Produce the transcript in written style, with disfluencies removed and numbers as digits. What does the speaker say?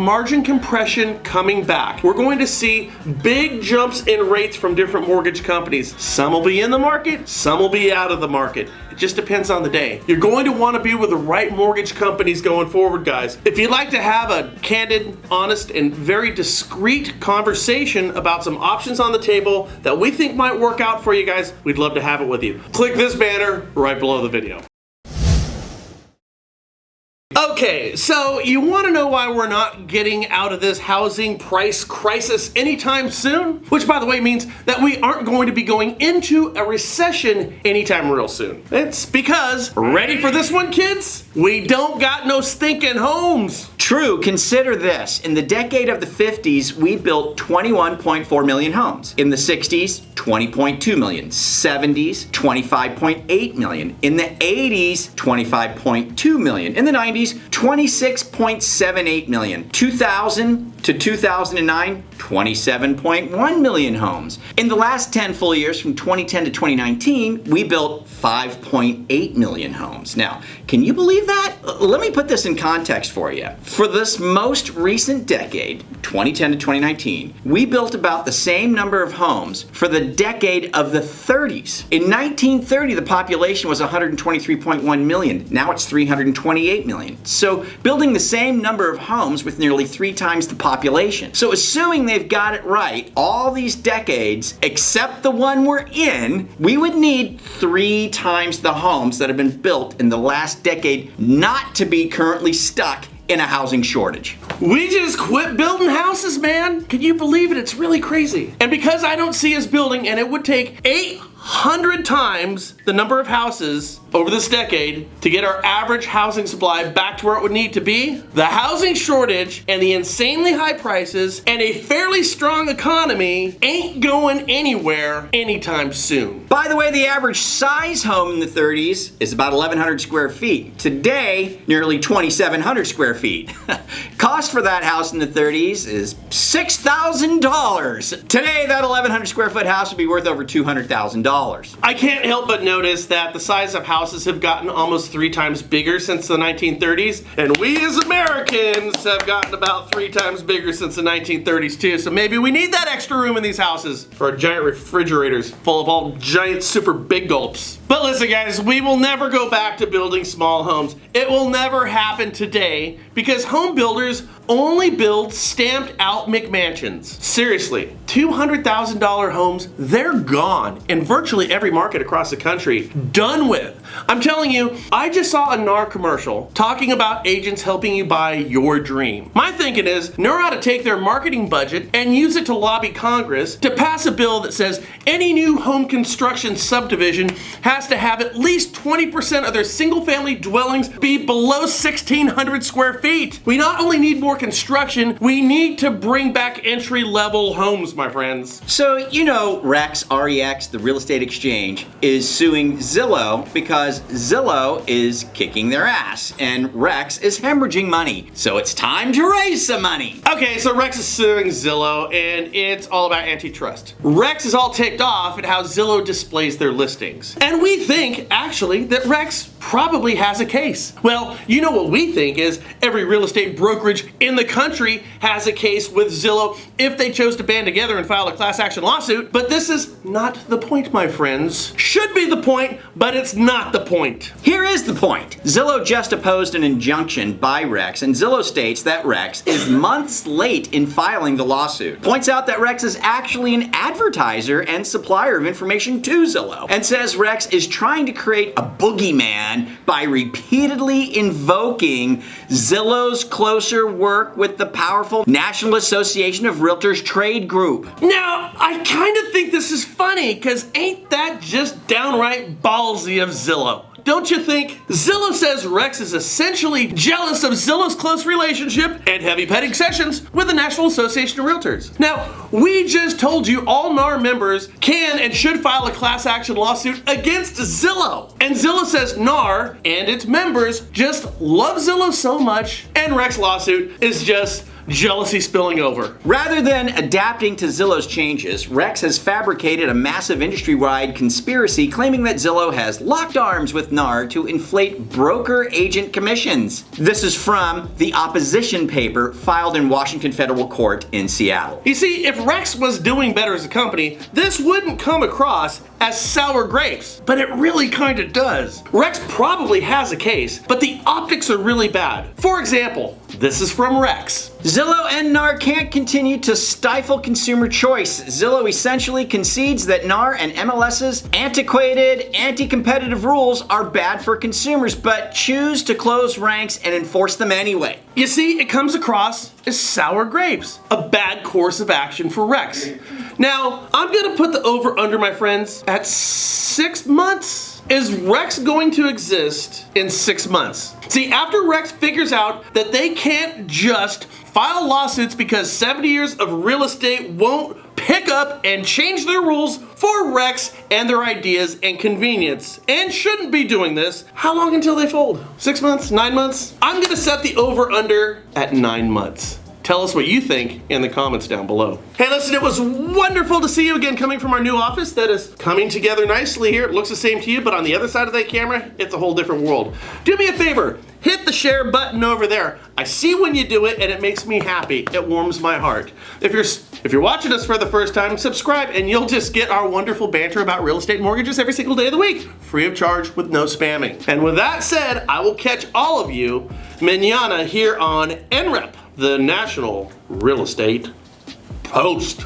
margin compression coming back. We're going to see big jumps in rates from different mortgage companies. Some will be in the market, some will be out of the market. It just depends on the day. You're going to want to be with the right mortgage companies going forward, guys. If you'd like to have a candid, honest, and very discreet conversation about some options on the table that we think might work out for you guys, we'd love to have it with you. Click this banner right below the video. Okay, so you want to know why we're not getting out of this housing price crisis anytime soon? Which, by the way, means that we aren't going to be going into a recession anytime real soon. It's because, ready for this one, kids? We don't got no stinking homes. True, consider this. In the decade of the 50s, we built 21.4 million homes. In the 60s, 20.2 million. 70s, 25.8 million. In the 80s, 25.2 million. In the 90s, 26.78 million. 2000 to 2009, 27.1 million homes. In the last 10 full years, from 2010 to 2019, we built 5.8 million homes. Now, can you believe that? Let me put this in context for you. For this most recent decade, 2010 to 2019, we built about the same number of homes for the decade of the 30s. In 1930, the population was 123.1 million. Now it's 328 million. So building the same number of homes with nearly 3 times the population. So assuming they've got it right, all these decades, except the one we're in, we would need 3 times the homes that have been built in the last decade not to be currently stuck in a housing shortage. We just quit building houses, man. Can you believe it? It's really crazy. And because I don't see us building, and it would take 800 times the number of houses over this decade to get our average housing supply back to where it would need to be, the housing shortage and the insanely high prices and a fairly strong economy ain't going anywhere anytime soon. By the way, the average size home in the 30s is about 1,100 square feet. Today, nearly 2,700 square feet. Cost for that house in the 30s is $6,000. Today, that 1,100 square foot house would be worth over $200,000. I can't help but notice that the size of houses have gotten almost 3 times bigger since the 1930s, and we as Americans have gotten about 3 times bigger since the 1930s too, so maybe we need that extra room in these houses for our giant refrigerators full of all giant super big gulps. But listen guys, we will never go back to building small homes. It will never happen today because home builders only build stamped out McMansions. Seriously, $200,000 homes, they're gone in virtually every market across the country. Done with. I'm telling you, I just saw a NAR commercial talking about agents helping you buy your dream. My thinking is, NAR ought to take their marketing budget and use it to lobby Congress to pass a bill that says any new home construction subdivision has to have at least 20% of their single family dwellings be below 1,600 square feet. We not only need more construction, we need to bring back entry-level homes, my friends. So, you know, REX, R-E-X, the real estate exchange, is suing Zillow because Zillow is kicking their ass and REX is hemorrhaging money. So it's time to raise some money. Okay, so REX is suing Zillow and it's all about antitrust. REX is all ticked off at how Zillow displays their listings. And we think, actually, that REX probably has a case. Well, you know what we think is every real estate brokerage in the country has a case with Zillow if they chose to band together and file a class action lawsuit. But this is not the point, my friends. Should be the point, but it's not the point. Here is the point. Zillow just opposed an injunction by REX, and Zillow states that REX is months late in filing the lawsuit. Points out that REX is actually an advertiser and supplier of information to Zillow, and says REX is trying to create a boogeyman by repeatedly invoking Zillow's closer work with the powerful National Association of Realtors trade group. Now, I kind of think this is funny, because ain't that just downright ballsy of Zillow? Don't you think? Zillow says REX is essentially jealous of Zillow's close relationship and heavy petting sessions with the National Association of Realtors. Now, we just told you all NAR members can and should file a class action lawsuit against Zillow. And Zillow says NAR and its members just love Zillow so much, and REX lawsuit is just jealousy spilling over. Rather than adapting to Zillow's changes, Rex has fabricated a massive industry-wide conspiracy claiming that Zillow has locked arms with NAR to inflate broker agent commissions. This is from the opposition paper filed in Washington Federal Court in Seattle. You see, if Rex was doing better as a company, this wouldn't come across as sour grapes, but it really kinda does. Rex probably has a case, but the optics are really bad. For example, this is from Rex. Zillow and NAR can't continue to stifle consumer choice. Zillow essentially concedes that NAR and MLS's antiquated, anti-competitive rules are bad for consumers, but choose to close ranks and enforce them anyway. You see, it comes across as sour grapes, a bad course of action for Rex. Now, I'm gonna put the over-under, my friends, at 6 months. Is Rex going to exist in 6 months? See, after Rex figures out that they can't just file lawsuits because 70 years of real estate won't pick up and change their rules for Rex and their ideas and convenience, and shouldn't be doing this, how long until they fold? 6 months? 9 months? I'm gonna set the over-under at 9 months. Tell us what you think in the comments down below. Hey, listen, it was wonderful to see you again coming from our new office that is coming together nicely here. It looks the same to you, but on the other side of that camera, it's a whole different world. Do me a favor, hit the share button over there. I see when you do it and it makes me happy. It warms my heart. If you're watching us for the first time, subscribe and you'll just get our wonderful banter about real estate and mortgages every single day of the week, free of charge with no spamming. And with that said, I will catch all of you mañana here on NREP, the National Real Estate Post.